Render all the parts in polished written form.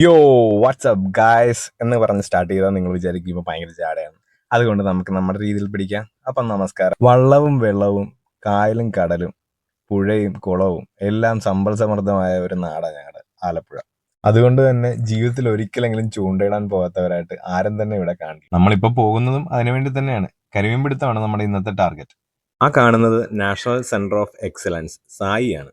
യോ WhatsApp guys എന്ന് പറഞ്ഞ് സ്റ്റാർട്ട് ചെയ്താൽ നിങ്ങൾ വിചാരിക്കും ഇപ്പോൾ ഭയങ്കര ചാടയാണ്. അതുകൊണ്ട് നമുക്ക് നമ്മുടെ രീതിയിൽ പിടിക്കാം. അപ്പം നമസ്കാരം. വള്ളവും വെള്ളവും കായലും കടലും പുഴയും കുളവും എല്ലാം സമ്പൽ സമൃദ്ധമായ ഒരു നാടാണ് ഞങ്ങളുടെ ആലപ്പുഴ. അതുകൊണ്ട് തന്നെ ജീവിതത്തിൽ ഒരിക്കലെങ്കിലും ചൂണ്ടയിടാൻ പോകാത്തവരായിട്ട് ആരും തന്നെ ഇവിടെ കാണില്ല. നമ്മളിപ്പോൾ പോകുന്നതും അതിനുവേണ്ടി തന്നെയാണ്. കരിമീൻ പിടുത്തമാണ് നമ്മുടെ ഇന്നത്തെ ടാർഗറ്റ്. ആ കാണുന്നത് നാഷണൽ സെന്റർ ഓഫ് എക്സലൻസ് സായിയാണ്.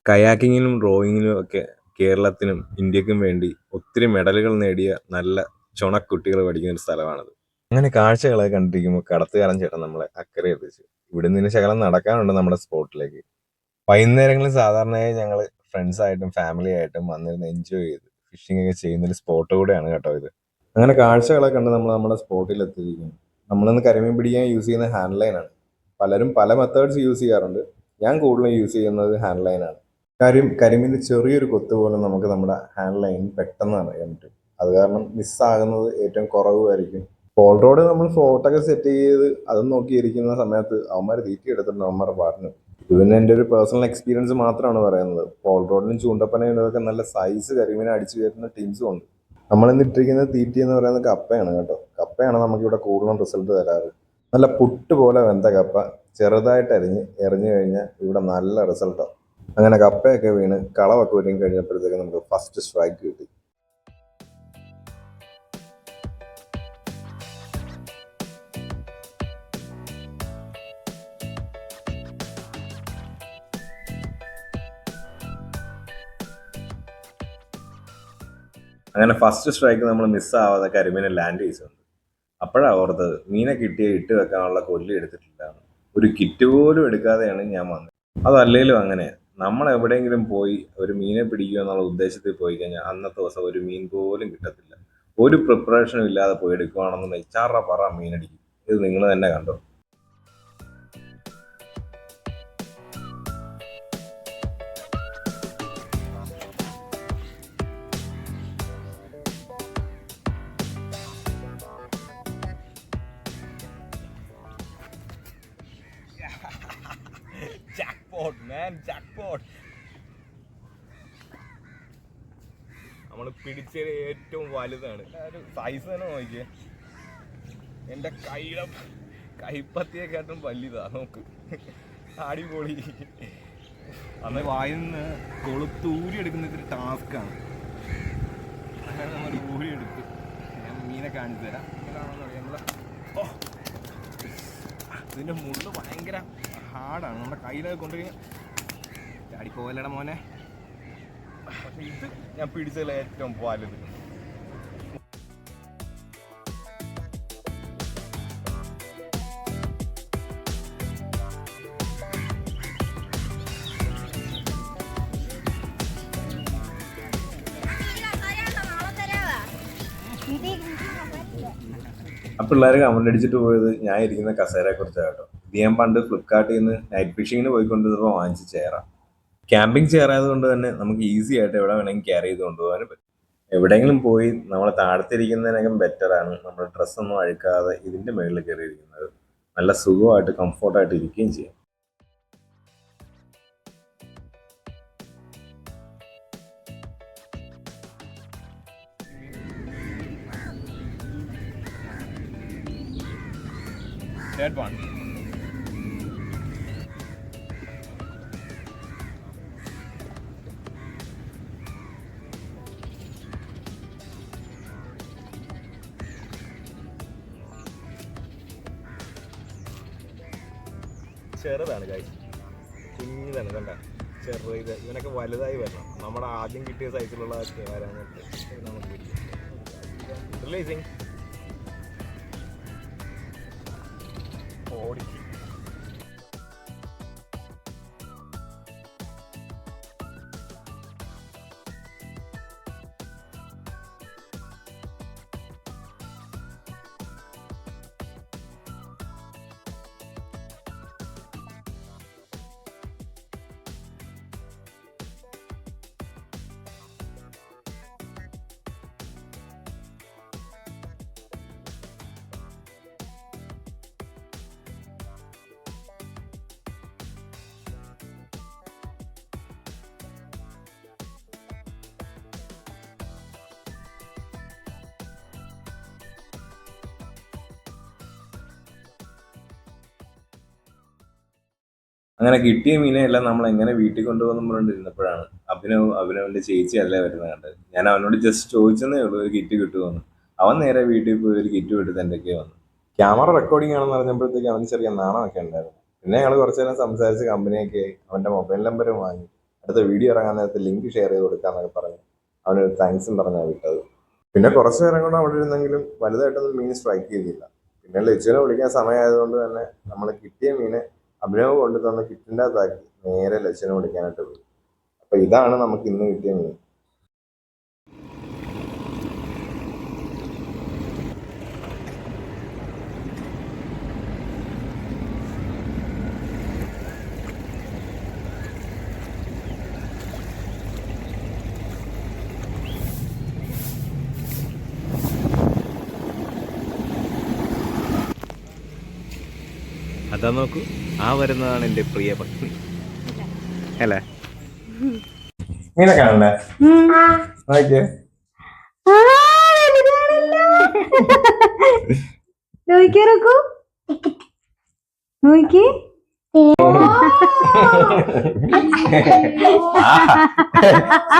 കയാക്കിങ്ങിനും റോയിങ്ങിനും ഒക്കെ കേരളത്തിനും ഇന്ത്യക്കും വേണ്ടി ഒത്തിരി മെഡലുകൾ നേടിയ നല്ല ചുണക്കുട്ടികൾ പഠിക്കുന്ന ഒരു സ്ഥലമാണത്. അങ്ങനെ കാഴ്ചകളൊക്കെ കണ്ടിരിക്കുമ്പോൾ കടത്തുകാരൻ ചേട്ടൻ നമ്മളെ അക്കരെ എത്തിച്ചു. ഇവിടെ നിന്ന് ശകലം നടക്കാനുണ്ട് നമ്മുടെ സ്പോട്ടിലേക്ക്. വൈകുന്നേരങ്ങളിൽ സാധാരണയായി ഞങ്ങൾ ഫ്രണ്ട്സായിട്ടും ഫാമിലി ആയിട്ടും വന്നിരുന്ന് എൻജോയ് ചെയ്ത് ഫിഷിംഗ് ഒക്കെ ചെയ്യുന്ന ഒരു സ്പോട്ട് കൂടെയാണ് കേട്ടോ ഇത്. അങ്ങനെ കാഴ്ചകളൊക്കെ കണ്ട് നമ്മൾ നമ്മുടെ സ്പോട്ടിൽ എത്തിയിരിക്കുന്നു. നമ്മളിന്ന് കരിമീൻ പിടിക്കാൻ യൂസ് ചെയ്യുന്ന ഹാൻഡ് ലൈനാണ്. പലരും പല മെത്തേഡ്സ് യൂസ് ചെയ്യാറുണ്ട്. ഞാൻ കൂടുതലും യൂസ് ചെയ്യുന്നത് ഹാൻഡ് ലൈനാണ്. കാര്യം കരിമീൻ്റെ ചെറിയൊരു കൊത്ത് പോലും നമുക്ക് നമ്മുടെ ഹാൻഡ് ലൈൻ പെട്ടെന്ന് അറിയാൻ പറ്റും. അത് കാരണം മിസ്സാകുന്നത് ഏറ്റവും കുറവായിരിക്കും. പോൾ റോഡ് നമ്മൾ ഫ്ലോട്ടൊക്കെ സെറ്റ് ചെയ്ത് അതും നോക്കിയിരിക്കുന്ന സമയത്ത് അവന്മാർ തീറ്റി എടുത്തിട്ടുണ്ട് അവന്മാർ പറഞ്ഞു. ഇത് പിന്നെ എൻ്റെ ഒരു പേഴ്സണൽ എക്സ്പീരിയൻസ് മാത്രമാണ് പറയുന്നത്. പോൾ റോഡിനും ചൂണ്ടപ്പനയും ഇതൊക്കെ നല്ല സൈസ് കരിമീനെ അടിച്ചു കയറ്റുന്ന ടീംസും ഉണ്ട്. നമ്മളിന്ന് ഇട്ടിരിക്കുന്ന തീറ്റി എന്ന് പറയുന്നത് കപ്പയാണ് കേട്ടോ. കപ്പയാണ് നമുക്കിവിടെ കൂടുതലും റിസൾട്ട് തരാറ്. നല്ല പുട്ട് പോലെ വെന്ത കപ്പ ചെറുതായിട്ട് എറിഞ്ഞു കഴിഞ്ഞാൽ ഇവിടെ നല്ല റിസൾട്ടാണ്. അങ്ങനെ കപ്പയൊക്കെ വീണ് കളവൊക്കെ ഒരുങ്ങി കഴിഞ്ഞപ്പോഴത്തേക്ക് നമുക്ക് ഫസ്റ്റ് സ്ട്രൈക്ക് കിട്ടി. അങ്ങനെ ഫസ്റ്റ് സ്ട്രൈക്ക് നമ്മൾ മിസ്സാവാതെ കരിമീനെ ലാൻഡ് ചെയ്തിട്ടുണ്ട്. അപ്പോഴാണ് ഓർത്തത് മീനെ കിട്ടിയ ഇട്ട് വെക്കാനുള്ള കൊല്ലി എടുത്തിട്ടില്ല. ഒരു കിറ്റ് പോലും എടുക്കാതെയാണ് ഞാൻ വന്നത്. അതല്ലേലും അങ്ങനെയാണ്. നമ്മൾ എവിടെയെങ്കിലും പോയി ഒരു മീനെ പിടിക്കുക എന്നുള്ള ഉദ്ദേശത്തിൽ പോയി കഴിഞ്ഞാൽ അന്നത്തെ ദിവസം ഒരു മീൻ പോലും കിട്ടത്തില്ല. ഒരു പ്രിപ്പറേഷനും ഇല്ലാതെ പോയി എടുക്കുവാണെന്ന് ചറ പറ മീനടിക്കും. ഇത് നിങ്ങൾ തന്നെ കണ്ടോ. Jackpot, man, jackpot. നമ്മൾ പിടിച്ചത് ഏറ്റവും വലുതാണ്. ഒരു സൈസ് തന്നെ നോക്കിയേ. എൻ്റെ കൈപ്പത്തിയെക്കാട്ടും വലുതാ. നോക്ക്, അടിപൊളി. അന്ന് വായിൽ നിന്ന് കൊളുത്ത് ഊരി എടുക്കുന്ന ഇത്തിരി ടാസ്ക്കാണ്. അങ്ങനെ നമ്മൾ ഊരി എടുത്ത് ഞാൻ മീനെ കാണിച്ചു തരാം. എന്താണെന്ന് പറയാം. ഇതിൻ്റെ മുള്ള് ഭയങ്കര ഹാർഡാണ്. നമ്മുടെ കയ്യിലൊക്കെ കൊണ്ടുപോയി ചാടിപ്പോവല്ലട മോനെ. പക്ഷെ ഇത് ഞാൻ പിടിച്ചതിൽ ഏറ്റവും വലുത്. ആ പിള്ളേർ കമന്റ് അടിച്ചിട്ട് പോയത് ഞാൻ ഇരിക്കുന്ന കസേരയെ കുറിച്ചാണ് കേട്ടോ. ഇത് ഞാൻ പണ്ട് ഫ്ലിപ്കാർട്ടിൽ നിന്ന് നൈറ്റ് ഫിഷിങ്ങിന് പോയിക്കൊണ്ടിരുന്നപ്പോൾ വാങ്ങിച്ച ചെയറാണ്. ക്യാമ്പിംഗ് ചെയർ ആയതുകൊണ്ട് തന്നെ നമുക്ക് ഈസി ആയിട്ട് എവിടെ വേണമെങ്കിൽ ക്യാരി ചെയ്ത് കൊണ്ടുപോകാനും പറ്റും. എവിടെയെങ്കിലും പോയി നമ്മൾ താഴത്തിരിക്കുന്നതിനകം ബെറ്ററാണ് നമ്മുടെ ഡ്രസ്സൊന്നും അഴുക്കാതെ ഇതിൻ്റെ മുകളിൽ കയറിയിരിക്കുന്നത്. നല്ല സുഖമായിട്ട് കംഫോർട്ടായിട്ട് ഇരിക്കുകയും ചെയ്യും. Dead one. ചെറുതാണ് ഗൈസ്, കുഞ്ഞിതാണ്. കണ്ട ചെറുത്. ഇവനൊക്കെ വലുതായി വരണം. നമ്മുടെ ആദ്യം കിട്ടിയ സൈസിലുള്ള വരാനായിട്ട് നമുക്ക് റിലീസിങ് ഓടി. അങ്ങനെ കിട്ടിയ മീനെ എല്ലാം നമ്മൾ എങ്ങനെ വീട്ടിൽ കൊണ്ടുപോകുന്നപ്പോഴാണ് അഭിനവന്റെ ചേച്ചി അല്ലേ വരുന്നത് കണ്ടത്. ഞാൻ അവനോട് ജസ്റ്റ് ചോദിച്ചെന്നേ ഉള്ളൂ ഒരു കിറ്റ് കിട്ടുമെന്ന്. അവൻ നേരെ വീട്ടിൽ പോയി ഒരു കിറ്റ് വിട്ടിട്ട് എന്തൊക്കെയോ വന്നു. ക്യാമറ റെക്കോർഡിംഗ് ആണെന്ന് പറഞ്ഞപ്പോഴത്തേക്ക് അവന് ചെറിയ നാണമൊക്കെ ഉണ്ടായിരുന്നു. പിന്നെ ഞങ്ങൾ കുറച്ചു നേരം സംസാരിച്ച് കമ്പനിയൊക്കെ ആയി. അവന്റെ മൊബൈൽ നമ്പരും വാങ്ങി. അടുത്ത വീഡിയോ ഇറങ്ങാൻ നേരത്തെ ലിങ്ക് ഷെയർ ചെയ്ത് കൊടുക്കാന്നൊക്കെ പറഞ്ഞു അവനൊരു താങ്ക്സും പറഞ്ഞാൽ വിട്ടത്. പിന്നെ കുറച്ചു നേരം കൂടെ അവിടെ ഇരുന്നെങ്കിലും വലുതായിട്ടൊന്നും മീൻ സ്ട്രൈക്ക് ചെയ്തില്ല. പിന്നെ ലച്ചുവിനെ വിളിക്കാൻ സമയമായതുകൊണ്ട് തന്നെ നമ്മൾ കിട്ടിയ മീനെ അഭിനവ് കൊണ്ടു തന്ന കിറ്റിൻ്റെ അകത്താക്കി നേരെ ലച്ചുവിനെ വിളിക്കാനായിട്ട് പോയി. അപ്പൊ ഇതാണ് നമുക്ക് ഇന്ന് കിട്ടിയ മീൻ. അതാ നോക്കൂ, ആ വരുന്നതാണ് എന്റെ പ്രിയ പത്നി അല്ലേ? മീനെ കാണണ്ടേ? നോക്കിയേ, നോക്കി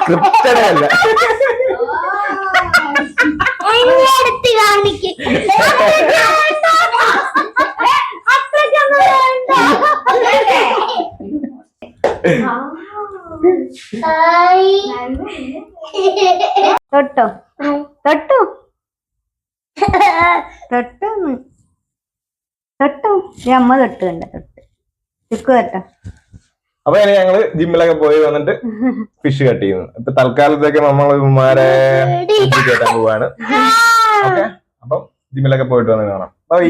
സ്ക്രിപ്റ്റഡ് അല്ല. തൊട്ടോ തൊട്ടോ തൊട്ടോന്ന് തൊട്ടോ അമ്മ തൊട്ട് കണ്ട തൊട്ട് ചുക്ക് തൊട്ടോ. അപ്പൊ ഇനി ഞങ്ങള് ജിമ്മിലൊക്കെ പോയി വന്നിട്ട് ഫിഷ് കട്ട് ചെയ്യുന്നു. ഇപ്പൊ തൽക്കാലത്തേക്ക് നമ്മൾ ഇവന്മാരെ കേട്ടാൻ പോവാണ്. ഓക്കെ, അപ്പം ജിമ്മിലൊക്കെ പോയിട്ട് വന്ന് കാണാം. ബൈ.